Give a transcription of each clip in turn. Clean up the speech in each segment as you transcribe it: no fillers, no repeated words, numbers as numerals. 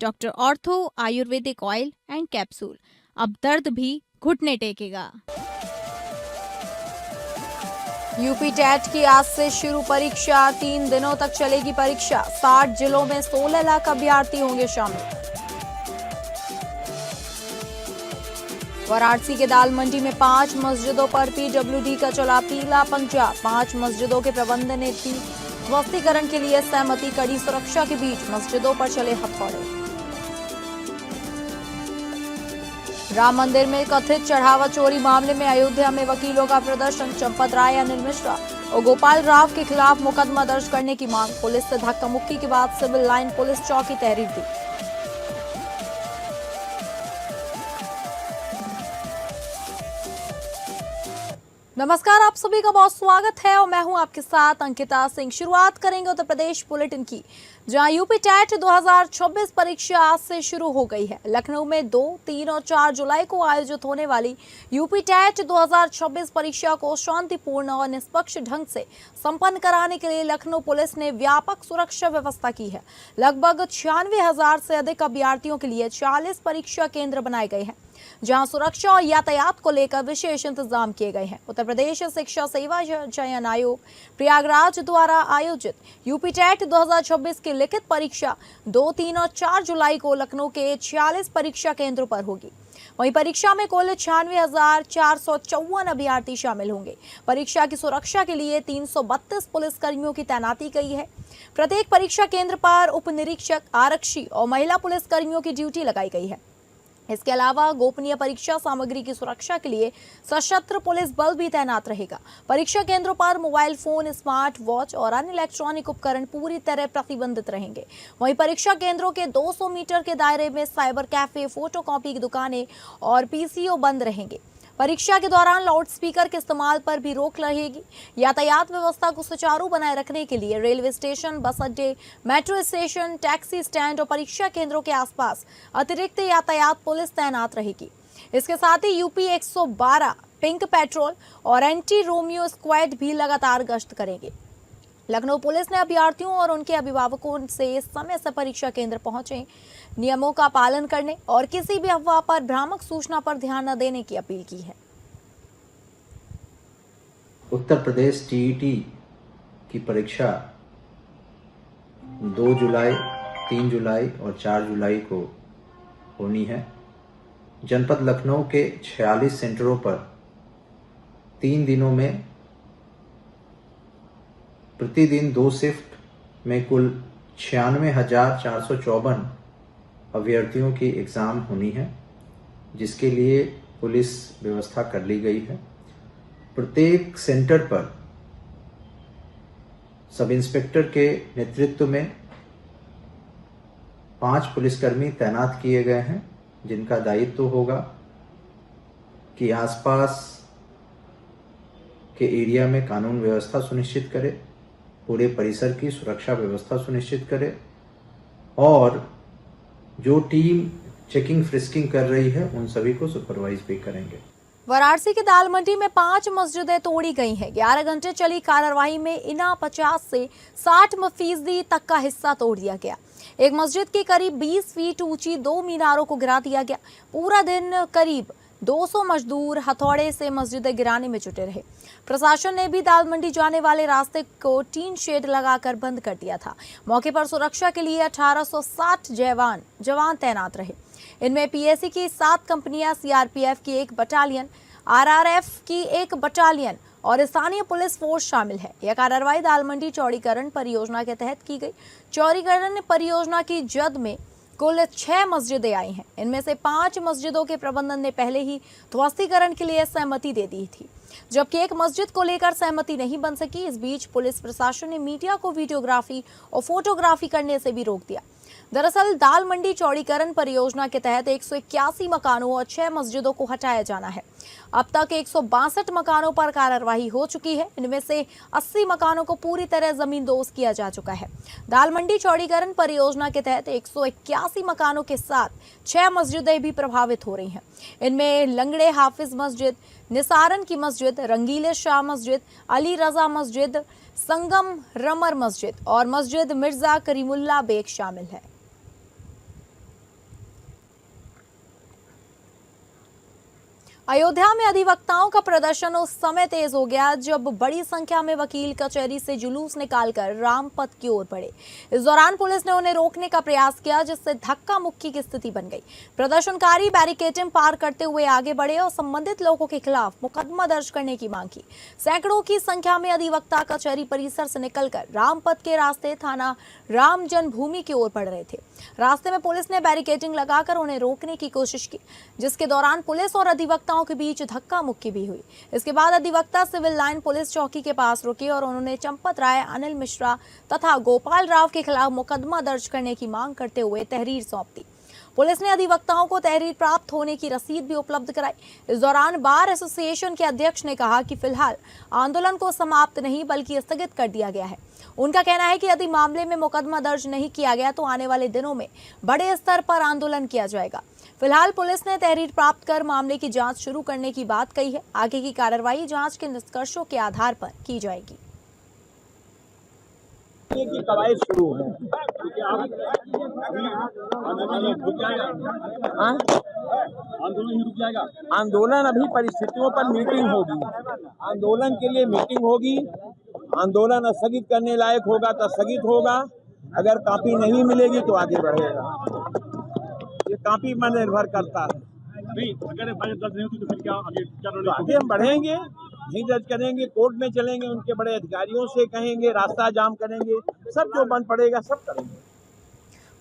Doctor ortho Ayurvedic oil and capsule. अब दर्द भी घुटने टेकेगा। यूपी टेट की आज से शुरू परीक्षा, 3 दिनों तक चलेगी परीक्षा। 60 जिलों में 16 लाख अभ्यर्थी होंगे शामिल। वाराणसी के दाल मंडी में 5 मस्जिदों पर पीडब्ल्यूडी का चला पीला पंजा। 5 मस्जिदों के प्रबंधन ने दी ध्वस्तीकरण के लिए सहमति। कड़ी सुरक्षा के बीच मस्जिदों पर चले हथौड़े। राम मंदिर में कथित चढ़ावा चोरी मामले में अयोध्या में वकीलों का प्रदर्शन। चंपत राय, अनिल मिश्रा और गोपाल राव के खिलाफ मुकदमा दर्ज करने की मांग। पुलिस से धक्का मुक्की के बाद सिविल लाइन पुलिस चौकी तहरीर दी। नमस्कार, आप सभी का बहुत स्वागत है और मैं हूं आपके साथ अंकिता सिंह। शुरुआत करेंगे उत्तर प्रदेश बुलेटिन की, जहां यूपी टेट 2026 परीक्षा आज से शुरू हो गई है। लखनऊ में 2, 3 और 4 जुलाई को आयोजित होने वाली यूपी टेट 2026 परीक्षा को शांतिपूर्ण और निष्पक्ष ढंग से संपन्न कराने के लिए लखनऊ पुलिस ने व्यापक सुरक्षा व्यवस्था की है। लगभग 96,000 से अधिक अभ्यर्थियों के लिए 40 परीक्षा केंद्र बनाए गए हैं, जहां सुरक्षा और यातायात को लेकर विशेष इंतजाम किए गए हैं। उत्तर प्रदेश शिक्षा सेवा चयन आयोग प्रयागराज द्वारा आयोजित यूपी टेट 2026 की लिखित परीक्षा 2, 3 और 4 जुलाई को लखनऊ के 46 परीक्षा केंद्रों पर होगी। वहीं परीक्षा में कुल 96,454 अभ्यर्थी शामिल होंगे। परीक्षा की सुरक्षा के लिए 332 पुलिसकर्मियों की तैनाती की है। प्रत्येक परीक्षा केंद्र पर उप निरीक्षक, आरक्षी और महिला पुलिसकर्मियों की ड्यूटी लगाई गई है। इसके अलावा गोपनीय परीक्षा सामग्री की सुरक्षा के लिए सशस्त्र पुलिस बल भी तैनात रहेगा। परीक्षा केंद्रों पर मोबाइल फोन, स्मार्ट वॉच और अन्य इलेक्ट्रॉनिक उपकरण पूरी तरह प्रतिबंधित रहेंगे। वहीं परीक्षा केंद्रों के 200 मीटर के दायरे में साइबर कैफे, फोटोकॉपी की दुकानें और पीसीओ बंद रहेंगे। परीक्षा के दौरान लाउड स्पीकर के इस्तेमाल पर भी रोक रहेगी। यातायात व्यवस्था को सुचारू बनाए रखने के लिए रेलवे स्टेशन, बस अड्डे, मेट्रो स्टेशन, टैक्सी स्टैंड और परीक्षा केंद्रों के आसपास अतिरिक्त यातायात पुलिस तैनात रहेगी। इसके साथ ही यूपी 112 पिंक पेट्रोल और एंटी रोमियो स्क्वाड भी लगातार गश्त करेंगे। लखनऊ पुलिस ने अभ्यर्थियों और उनके अभिभावकों से समय से परीक्षा केंद्र पहुंचे, नियमों का पालन करने और किसी भी अफवाह पर, भ्रामक सूचना पर ध्यान न देने की अपील की है। उत्तर प्रदेश टीईटी की परीक्षा 2 जुलाई, 3 जुलाई और 4 जुलाई को होनी है। जनपद लखनऊ के 46 सेंटरों पर 3 दिनों में प्रतिदिन 2 शिफ्ट में कुल 96,454 अभ्यर्थियों की एग्ज़ाम होनी है, जिसके लिए पुलिस व्यवस्था कर ली गई है। प्रत्येक सेंटर पर सब इंस्पेक्टर के नेतृत्व में 5 पुलिसकर्मी तैनात किए गए हैं, जिनका दायित्व होगा कि आसपास के एरिया में कानून व्यवस्था सुनिश्चित करे, पूरे परिसर की सुरक्षा व्यवस्था सुनिश्चित करे और जो टीम चेकिंग फ्रिस्किंग कर रही है उन सभी को सुपरवाइज भी करेंगे। वाराणसी के दाल मंडी में 5 मस्जिदें तोड़ी गई हैं। 11 घंटे चली कार्रवाई में इना 50 से 60% तक का हिस्सा तोड़ दिया गया। एक मस्जिद की करीब 20 फीट ऊंची 2 मीनारों को गिरा दिया गया। पूरा दिन करीब 200 मजदूर हथौड़े से मस्जिदें गिराने में जुटे रहे। प्रशासन ने भी दाल मंडी जाने वाले रास्ते को टीन शेड लगाकर बंद कर दिया था। मौके पर सुरक्षा के लिए 1860 जवान तैनात रहे। इनमें पीएसी की 7 कंपनियां, सीआरपीएफ की 1 बटालियन, आरआरएफ की 1 बटालियन और स्थानीय पुलिस फोर्स शामिल है। यह कार्रवाई दाल मंडी चौड़ीकरण परियोजना के तहत की गई। चौड़ीकरण परियोजना की जद में कुल 6 मस्जिदें आई हैं। इनमें से 5 मस्जिदों के प्रबंधन ने पहले ही ध्वस्तीकरण के लिए सहमति दे दी थी, जबकि एक मस्जिद को लेकर सहमति नहीं बन सकी। इस बीच पुलिस प्रशासन ने मीडिया को वीडियोग्राफी और फोटोग्राफी करने से भी रोक दिया। दरअसल दाल मंडी चौड़ीकरण परियोजना के तहत 181 मकानों और 6 मस्जिदों को हटाया जाना है। अब तक 162 मकानों पर कार्रवाई हो चुकी है। इनमें से 80 मकानों को पूरी तरह जमींदोज किया जा चुका है। दाल मंडी चौड़ीकरण परियोजना के तहत 181 मकानों के साथ 6 मस्जिदें भी प्रभावित हो रही हैं। इनमें लंगड़े हाफिज मस्जिद, निसारन की मस्जिद, रंगीले शाह मस्जिद, अली रजा मस्जिद, संगम रमर मस्जिद और मस्जिद मिर्जा करीमुल्ला बेग शामिल है। अयोध्या में अधिवक्ताओं का प्रदर्शन उस समय तेज हो गया जब बड़ी संख्या में वकील कचहरी से जुलूस निकालकर रामपथ की ओर बढ़े। इस दौरान पुलिस ने उन्हें रोकने का प्रयास किया, जिससे धक्का मुक्की की स्थिति बन गई। प्रदर्शनकारी बैरिकेडिंग पार करते हुए आगे बढ़े और संबंधित लोगों के खिलाफ मुकदमा दर्ज करने की मांग की। सैकड़ों की संख्या में अधिवक्ता कचहरी परिसर से निकलकर रामपथ के रास्ते थाना राम जन्मभूमि की ओर बढ़ रहे थे। रास्ते में पुलिस ने बैरिकेडिंग लगाकर उन्हें रोकने की कोशिश की, जिसके दौरान पुलिस और अधिवक्ताओं के बीच धक्का मुक्की भी हुई। इसके बाद अधिवक्ता सिविल लाइन पुलिस चौकी के पास रुके और उन्होंने चंपत राय, अनिल मिश्रा तथा गोपाल राव के खिलाफ मुकदमा दर्ज करने की मांग करते हुए तहरीर सौंप दी। पुलिस ने अधिवक्ताओं को तहरीर प्राप्त होने की रसीद भी उपलब्ध कराई। इस दौरान बार एसोसिएशन के अध्यक्ष ने कहा कि फिलहाल आंदोलन को समाप्त नहीं बल्कि स्थगित कर दिया गया है। उनका कहना है कि यदि मामले में मुकदमा दर्ज नहीं किया गया तो आने वाले दिनों में बड़े स्तर पर आंदोलन किया जाएगा। फिलहाल पुलिस ने तहरीर प्राप्त कर मामले की जांच शुरू करने की बात कही है। आगे की कार्रवाई जांच के निष्कर्षों के आधार पर की जाएगी। की कवायद शुरू है। आंदोलन ही रुक जाएगा। आंदोलन अभी परिस्थितियों पर मीटिंग होगी। आंदोलन के लिए मीटिंग होगी। आंदोलन स्थगित करने लायक होगा तो स्थगित होगा। अगर कॉपी नहीं मिलेगी तो आगे बढ़ेगा। ये कॉपी पर निर्भर करता है। नहीं, अगर दर्ज नहीं होती तो फिर क्या आगे हम बढ़ेंगे, नहीं दर्ज करेंगे, कोर्ट में चलेंगे, उनके बड़े अधिकारियों से कहेंगे, रास्ता जाम करेंगे, सब जो बन पड़ेगा सब करेंगे।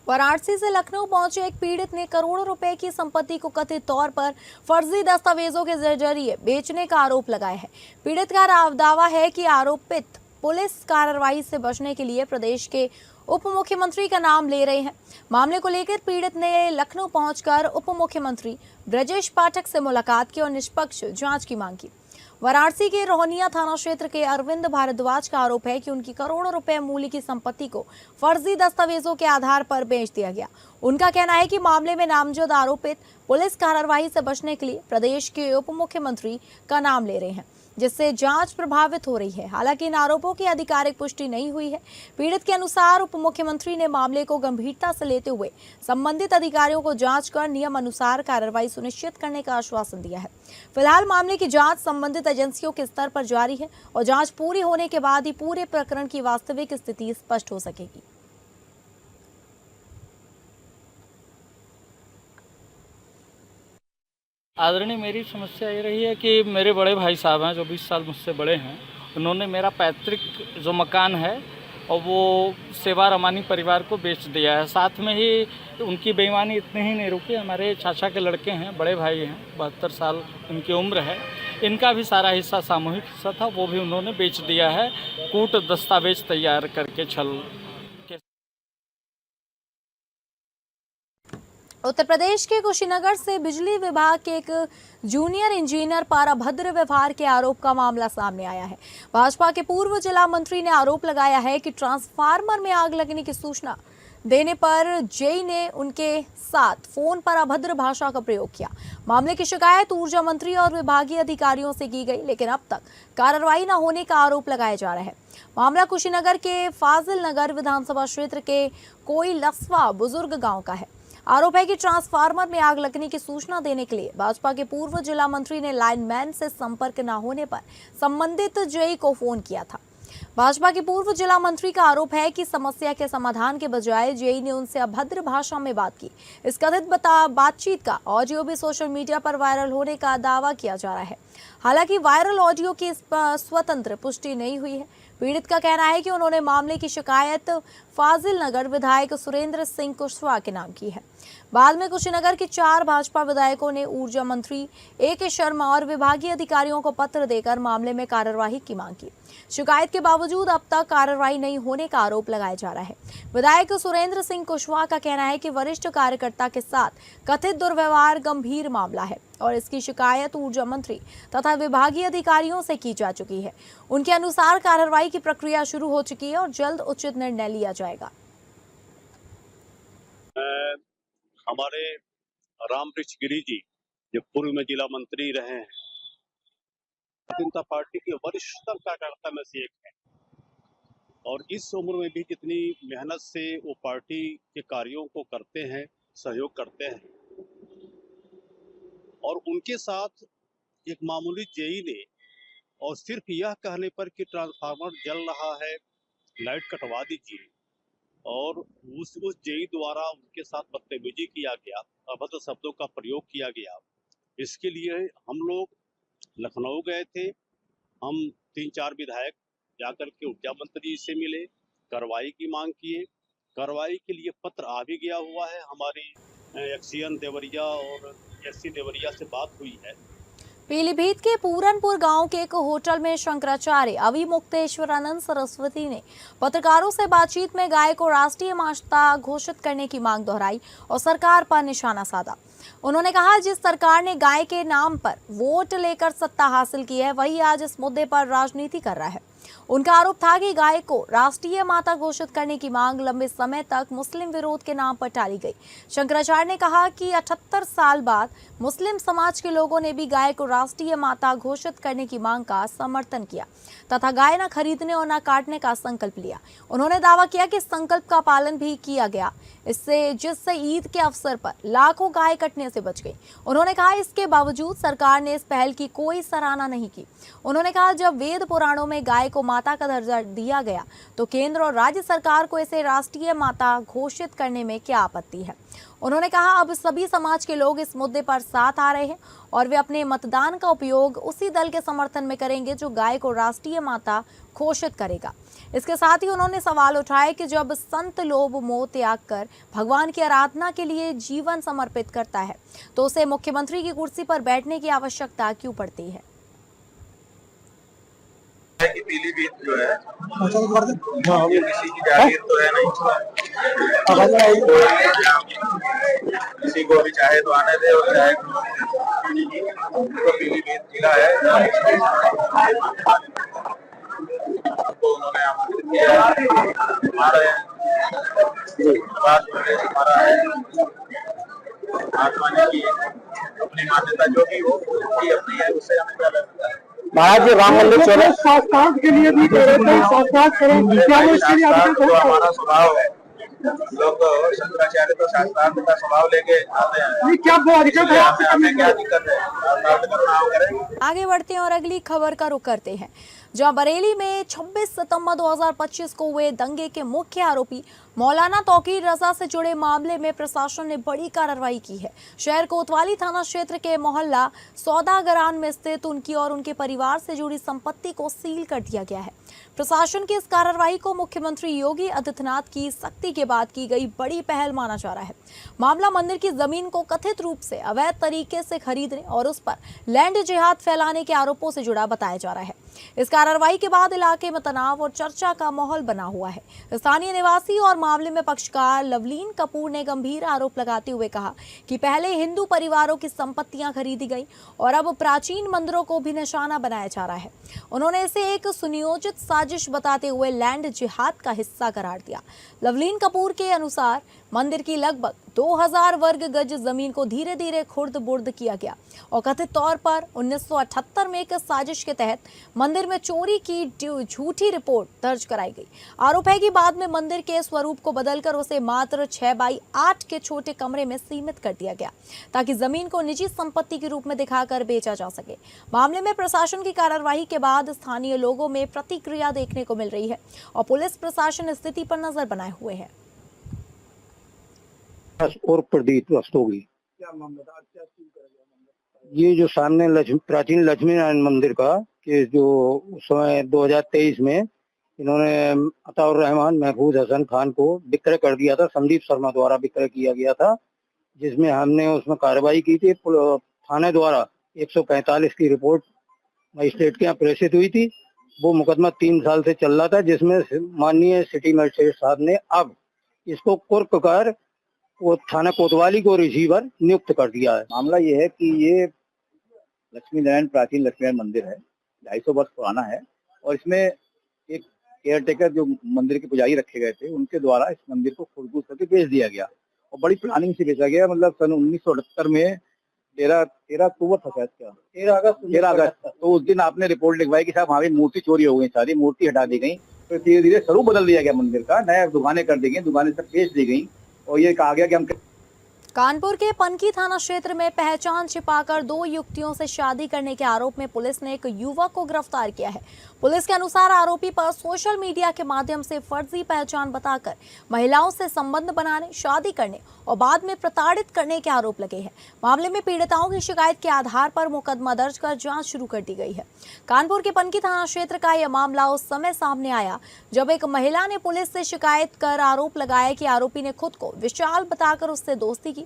वाराणसी से लखनऊ पहुंचे एक पीड़ित ने करोड़ों रुपए की संपत्ति को कथित तौर पर फर्जी दस्तावेजों के जरिए बेचने का आरोप लगाया है। पीड़ित का दावा है कि आरोपित पुलिस कार्रवाई से बचने के लिए प्रदेश के उप मुख्यमंत्री का नाम ले रहे हैं। मामले को लेकर पीड़ित ने लखनऊ पहुंचकर उप मुख्यमंत्री ब्रजेश पाठक से मुलाकात की और निष्पक्ष जांच की मांग की। वाराणसी के रोहनिया थाना क्षेत्र के अरविंद भारद्वाज का आरोप है कि उनकी करोड़ों रुपए मूल्य की संपत्ति को फर्जी दस्तावेजों के आधार पर बेच दिया गया। उनका कहना है कि मामले में नामजद आरोपित पुलिस कार्रवाई से बचने के लिए प्रदेश के उप मुख्यमंत्री का नाम ले रहे हैं, जिससे जांच प्रभावित हो रही है। हालांकि इन आरोपों की आधिकारिक पुष्टि नहीं हुई है। पीड़ित के अनुसार उप मुख्यमंत्री ने मामले को गंभीरता से लेते हुए संबंधित अधिकारियों को जांच कर नियम अनुसार कार्रवाई सुनिश्चित करने का आश्वासन दिया है। फिलहाल मामले की जांच संबंधित एजेंसियों के स्तर पर जारी है और जांच पूरी होने के बाद ही पूरे प्रकरण की वास्तविक स्थिति स्पष्ट हो सकेगी। आदरणीय, मेरी समस्या ये रही है कि मेरे बड़े भाई साहब हैं जो 20 साल मुझसे बड़े हैं, उन्होंने मेरा पैतृक जो मकान है और वो सेवा रमानी परिवार को बेच दिया है। साथ में ही उनकी बेईमानी इतने ही नहीं रुकी, हमारे चाचा के लड़के हैं, बड़े भाई हैं, 72 साल उनकी उम्र है, इनका भी सारा हिस्सा सामूहिक हिस्सा था, वो भी उन्होंने बेच दिया है कूट दस्तावेज तैयार करके छल। उत्तर प्रदेश के कुशीनगर से बिजली विभाग के एक जूनियर इंजीनियर पर अभद्र व्यवहार के आरोप का मामला सामने आया है। भाजपा के पूर्व जिला मंत्री ने आरोप लगाया है कि ट्रांसफार्मर में आग लगने की सूचना देने पर जेई ने उनके साथ फोन पर अभद्र भाषा का प्रयोग किया। मामले की शिकायत ऊर्जा मंत्री और विभागीय अधिकारियों से की गई, लेकिन अब तक कार्रवाई न होने का आरोप लगाया जा रहा है। मामला कुशीनगर के फाजिल नगर विधानसभा क्षेत्र के कोई लसवा बुजुर्ग गांव का है। आरोप है कि ट्रांसफार्मर में आग लगने की सूचना देने के लिए भाजपा के पूर्व जिला मंत्री ने लाइनमैन से संपर्क न होने पर संबंधित जेई को फोन किया था। भाजपा के पूर्व जिला मंत्री का आरोप है कि समस्या के समाधान के बजाय जेई ने उनसे अभद्र भाषा में बात की। इस कथित बातचीत का ऑडियो भी सोशल मीडिया पर वायरल होने का दावा किया जा रहा है। हालांकि वायरल ऑडियो की स्वतंत्र पुष्टि नहीं हुई है। पीड़ित का कहना है कि उन्होंने मामले की शिकायत फाजिल नगर विधायक सुरेंद्र सिंह कुशवाहा के नाम की है। बाद में कुशीनगर के 4 भाजपा विधायकों ने ऊर्जा मंत्री AK शर्मा और विभागीय अधिकारियों को पत्र देकर मामले में कार्यवाही की मांग की। शिकायत के बावजूद अब तक कार्रवाई नहीं होने का आरोप लगाया जा रहा है। विधायक सुरेंद्र सिंह कुशवाहा का कहना है कि वरिष्ठ कार्यकर्ता के साथ कथित दुर्व्यवहार गंभीर मामला है और इसकी शिकायत ऊर्जा मंत्री तथा विभागीय अधिकारियों से की जा चुकी है। उनके अनुसार कार्रवाई की प्रक्रिया शुरू हो चुकी है और जल्द उचित निर्णय लिया जाएगा। हमारे रामवृक्ष गिरी जी जो पूर्व में जिला मंत्री रहे हैं, भारतीय जनता पार्टी के वरिष्ठतम कार्यकर्ता में से एक है और इस उम्र में भी जितनी मेहनत से वो पार्टी के कार्यों को करते हैं, सहयोग करते हैं और उनके साथ एक मामूली जेई ने, और सिर्फ यह कहने पर कि ट्रांसफार्मर जल रहा है, लाइट कटवा दीजिए, और उस जेई द्वारा उनके साथ बदतमीजी किया गया, अभद्र शब्दों का प्रयोग किया गया। इसके लिए हम लोग लखनऊ गए थे। हम 3-4 विधायक जाकर के ऊर्जा मंत्री से मिले, कार्रवाई की मांग किए। कार्रवाई के लिए पत्र आ भी गया हुआ है। हमारी एक्सीएन देवरिया और एससी देवरिया से बात हुई है। पीलीभीत के पूरनपुर गांव के एक होटल में शंकराचार्य अविमुक्तेश्वरानंद सरस्वती ने पत्रकारों से बातचीत में गाय को राष्ट्रीय माता घोषित करने की मांग दोहराई और सरकार पर निशाना साधा। उन्होंने कहा, जिस सरकार ने गाय के नाम पर वोट लेकर सत्ता हासिल की है, वही आज इस मुद्दे पर राजनीति कर रहा है। उनका आरोप था कि गाय को राष्ट्रीय माता घोषित करने की मांग लंबे समय तक मुस्लिम विरोध के नाम पर टाली गई। शंकराचार्य ने कहा कि 78 साल बाद मुस्लिम समाज के लोगों ने भी गाय को राष्ट्रीय माता घोषित करने की मांग का समर्थन किया तथा गाय न खरीदने और न काटने का संकल्प लिया। उन्होंने दावा किया कि संकल्प का पालन भी किया गया, जिससे ईद के अवसर पर लाखों गाय कटने से बच गई। उन्होंने कहा, इसके बावजूद सरकार ने इस पहल की कोई सराहना नहीं की। उन्होंने कहा, जब वेद पुराणों में गाय को माता का दर्जा दिया गया तो केंद्र और राज्य सरकार को इसे राष्ट्रीय माता घोषित करने में क्या आपत्ति है। उन्होंने कहा, अब सभी समाज के लोग इस मुद्दे पर साथ आ रहे हैं और वे अपने मतदान का उपयोग उसी दल के समर्थन में करेंगे जो गाय को राष्ट्रीय माता घोषित करेगा। इसके साथ ही उन्होंने सवाल उठाया कि जब संत लोभ मोह त्याग कर भगवान की आराधना के लिए जीवन समर्पित करता है तो उसे मुख्यमंत्री की कुर्सी पर बैठने की आवश्यकता क्यों पड़ती है। कि पीलीभीत जो है ये किसी की जागीर तो है नहीं, किसी को भी चाहे तो आने दे और चाहे तो पीलीभीत जिला है तो उन्होंने आमंत्रित किया। हमारा हमारा है आत्मा ने की अपनी मान्यता जो भी हो उसकी अपनी है, उससे हमें क्या लगता है। महाराज जी, राम मंदिर शास्त्रार्थ के लिए भी शास्त्रार्थ करें, तो हमारा स्वभाव है। लोग शंकराचार्य तो शास्त्रार्थ का स्वभाव लेके आते हैं। क्या दिक्कत है? हमें क्या दिक्कत है? शास्त्रार्थ करना हो करें। आगे बढ़ते हैं और अगली खबर का रुख करते हैं, जहां बरेली में 26 सितंबर 2025 को हुए दंगे के मुख्य आरोपी मौलाना तौकीर रजा से जुड़े मामले में प्रशासन ने बड़ी कार्रवाई की है। शहर कोतवाली थाना क्षेत्र के मोहल्ला सौदागरान में स्थित उनकी और उनके परिवार से जुड़ी संपत्ति को सील कर दिया गया है। प्रशासन की इस कार्रवाई को मुख्यमंत्री योगी आदित्यनाथ की सख्ती के बाद की गई बड़ी पहल माना जा रहा है। मामला मंदिर की जमीन को कथित रूप से अवैध तरीके से खरीदने और उस पर लैंड जिहाद फैलाने के आरोपों से जुड़ा बताया जा रहा है। इस कार्रवाई के बाद इलाके में तनाव और चर्चा का माहौल बना हुआ है। स्थानीय निवासी और मामले में पक्षकार लवलीन कपूर ने गंभीर आरोप लगाते हुए कहा कि पहले हिंदू परिवारों की संपत्तियां खरीदी गई और अब प्राचीन मंदिरों को भी निशाना बनाया जा रहा है। उन्होंने इसे एक सुनियोजित साजिश बताते हुए लैंड जिहाद का हिस्सा करार दिया। लवलीन कपूर के अनुसार मंदिर की लगभग 2000 वर्ग गज जमीन को धीरे धीरे खुर्द बुर्द किया गया और कथित तौर पर 1978 में एक साजिश के तहत मंदिर में चोरी की झूठी रिपोर्ट दर्ज कराई गई। आरोप है कि बाद में मंदिर के स्वरूप को बदलकर उसे मात्र 6x8 के छोटे कमरे में सीमित कर दिया गया ताकि जमीन को निजी संपत्ति के रूप में दिखाकर बेचा जा सके। मामले में प्रशासन की कार्रवाई के बाद स्थानीय लोगों में प्रतिक्रिया देखने को मिल रही है और पुलिस प्रशासन स्थिति पर नजर बनाए हुए है। और प्रदीप रस्तोगी, ये जो सामने प्राचीन लक्ष्मी नारायण मंदिर का कि जो उस समय 2023 में इन्होंने अताउर रहमान महफूज हसन खान को विक्रय कर दिया था, संदीप शर्मा द्वारा विक्रय किया गया था, जिसमें हमने उसमें कार्रवाई की थी। थाने द्वारा 145 की रिपोर्ट मजिस्ट्रेट के यहाँ प्रेषित हुई थी। वो मुकदमा 3 साल से चल रहा था, जिसमें माननीय सिटी मजिस्ट्रेट साहब ने अब इसको कुर्क कर वो थाना कोतवाली को रिसीवर नियुक्त कर दिया है। मामला ये है कि ये लक्ष्मी नारायण प्राचीन लक्ष्मी नारायण मंदिर है, 250 वर्ष पुराना है और इसमें एक केयरटेकर जो मंदिर के पुजारी रखे गए थे उनके द्वारा इस मंदिर को खुरदबुद करके बेच दिया गया और बड़ी प्लानिंग से बेचा गया। मतलब सन 1978 में 13 अक्टूबर था शायद, क्या 13 अगस्त तो उस दिन आपने रिपोर्ट लिखवाई कि साहब वहाँ भी मूर्ति चोरी हो गई, सारी मूर्ति हटा दी गई। तो धीरे धीरे स्वरूप बदल दिया गया मंदिर का, नया दुकानें कर दी गई, दुकानें सब बेच दी गई और ये कहा गया कि हम कानपुर के पनकी थाना क्षेत्र में पहचान छिपाकर 2 युवतियों से शादी करने के आरोप में पुलिस ने एक युवक को गिरफ्तार किया है। पुलिस के अनुसार आरोपी पर सोशल मीडिया के माध्यम से फर्जी पहचान बताकर महिलाओं से संबंध बनाने, शादी करने और बाद में प्रताड़ित करने के आरोप लगे हैं। मामले में पीड़िताओं की शिकायत के आधार पर मुकदमा दर्ज कर जांच शुरू कर दी गई है। कानपुर के पनकी थाना क्षेत्र का यह मामला उस समय सामने आया जब एक महिला ने पुलिस से शिकायत कर आरोप लगाया कि आरोपी ने खुद को विशाल बताकर उससे दोस्ती की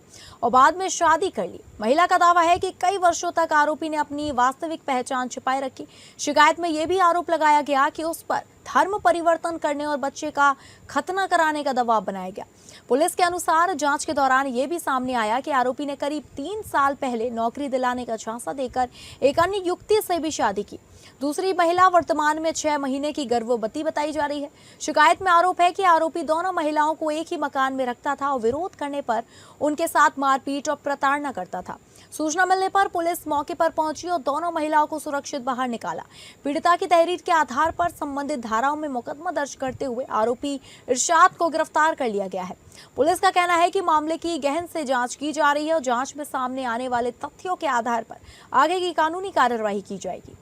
और बाद में शादी कर ली। महिला का दावा है कि कई वर्षों तक आरोपी ने अपनी वास्तविक पहचान छिपाए रखी। शिकायत में यह भी आरोप लगाया गया कि उस पर धर्म परिवर्तन करने और बच्चे का खतना कराने का दबाव बनाया गया। पुलिस के अनुसार जांच के दौरान यह भी सामने आया कि आरोपी ने करीब 3 साल पहले नौकरी दिलाने का झांसा देकर एक अन्य युवती से भी शादी की। दूसरी महिला वर्तमान में 6 महीने की गर्भवती बताई जा रही है। शिकायत में आरोप है कि आरोपी दोनों महिलाओं को एक ही मकान में रखता था और विरोध करने पर उनके साथ मारपीट और प्रताड़ना करता था। सूचना मिलने पर पुलिस मौके पर पहुंची और दोनों महिलाओं को सुरक्षित बाहर निकाला। पीड़िता की तहरीर के आधार पर संबंधित धाराओं में मुकदमा दर्ज करते हुए आरोपी इरशाद को गिरफ्तार कर लिया गया है। पुलिस का कहना है कि मामले की गहन से जांच की जा रही है और जांच में सामने आने वाले तथ्यों के आधार पर आगे की कानूनी कार्रवाई की जाएगी।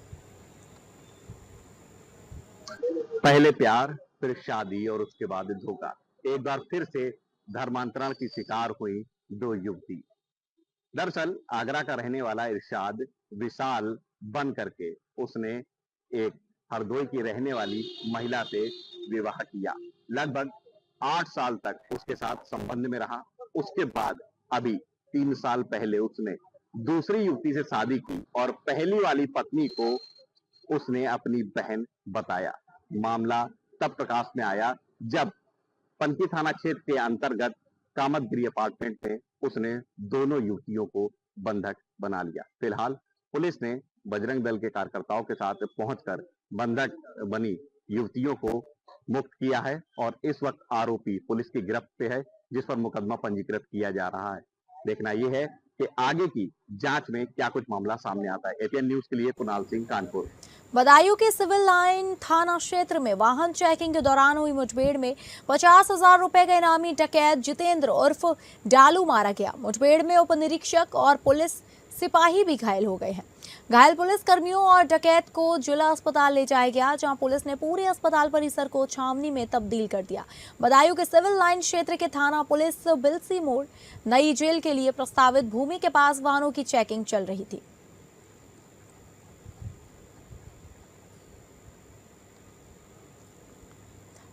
पहले प्यार, फिर शादी और उसके बाद धोखा। एक बार फिर से धर्मांतरण की शिकार हुई 2 युवती। दरअसल आगरा का रहने वाला इरशाद विशाल बन करके उसने एक हरदोई की रहने वाली महिला से विवाह किया। लगभग 8 साल तक उसके साथ संबंध में रहा। उसके बाद अभी 3 साल पहले उसने दूसरी युवती से शादी की और पहली वाली पत्नी को उसने अपनी बहन बताया। मामला तब प्रकाश में आया जब पनकी थाना क्षेत्र के अंतर्गत कामतगिरी अपार्टमेंट में उसने दोनों युवतियों को बंधक बना लिया। फिलहाल पुलिस ने बजरंग दल के कार्यकर्ताओं के साथ पहुंचकर बंधक बनी युवतियों को मुक्त किया है और इस वक्त आरोपी पुलिस की गिरफ्त पे है, जिस पर मुकदमा पंजीकृत किया जा रहा है। देखना यह है कि आगे की जांच में क्या कुछ मामला सामने आता है। एपीएन न्यूज के लिए कुणाल सिंह, कानपुर। बदायूं के सिविल लाइन थाना क्षेत्र में वाहन चेकिंग के दौरान हुई मुठभेड़ में 50,000 रुपए का इनामी डकैत जितेंद्र उर्फ डालू मारा गया। मुठभेड़ में उप निरीक्षक और पुलिस सिपाही भी घायल हो गए हैं। घायल पुलिस कर्मियों और डकैत को जिला अस्पताल ले जाया गया, जहां पुलिस ने पूरे अस्पताल परिसर को छावनी में तब्दील कर दिया। बदायूं के सिविल लाइन क्षेत्र के थाना पुलिस बिलसी मोड़ नई जेल के लिए प्रस्तावित भूमि के पास वाहनों की चेकिंग चल रही थी।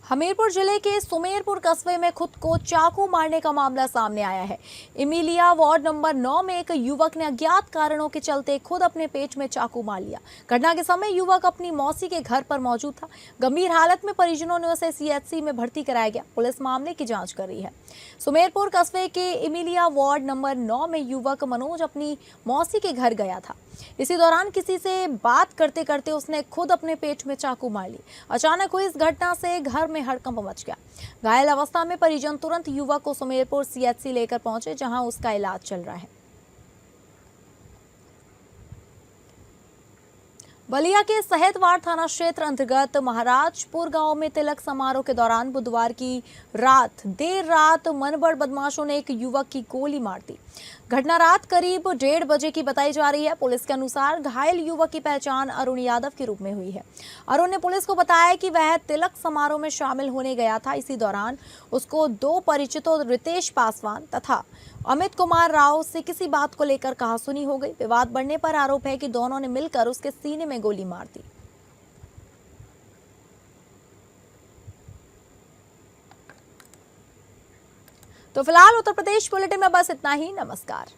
हमीरपुर जिले के सुमेरपुर कस्बे में खुद को चाकू मारने का मामला सामने आया है। इमिलिया वार्ड नंबर 9 में एक युवक ने अज्ञात कारणों के चलते खुद अपने पेट में चाकू मार लिया। घटना के समय युवक अपनी मौसी के घर पर मौजूद था। गंभीर हालत में परिजनों ने उसे सीएचसी में भर्ती कराया गया। पुलिस मामले की जांच कर रही है। सुमेरपुर कस्बे के इमिलिया वार्ड नंबर 9 में युवक मनोज अपनी मौसी के घर गया था। इसी दौरान किसी से बात करते करते उसने खुद अपने पेट में चाकू मार ली। अचानक हुई इस घटना से घर में हड़कंप मच गया। घायल अवस्था में परिजन तुरंत युवक को सुमेरपुर सीएचसी लेकर पहुंचे, जहां उसका इलाज चल रहा है। बलिया के सहेतवाड़ थाना क्षेत्र अंतर्गत महाराजपुर गांव में तिलक समारोह के दौरान बुधवार की देर रात मनबड़ बदमाशों ने एक युवक की गोली मार दी। घटना रात करीब 1:30 बजे की बताई जा रही है। पुलिस के अनुसार घायल युवक की पहचान अरुण यादव के रूप में हुई है। अरुण ने पुलिस को बताया कि वह तिलक समारोह में शामिल होने गया था। इसी दौरान उसको 2 परिचितों रितेश पासवान तथा अमित कुमार राव से किसी बात को लेकर कहासुनी हो गई। विवाद बढ़ने पर आरोप है कि दोनों ने मिलकर उसके सीने में गोली मार दी। तो फिलहाल उत्तर प्रदेश बुलेटिन में बस इतना ही। नमस्कार।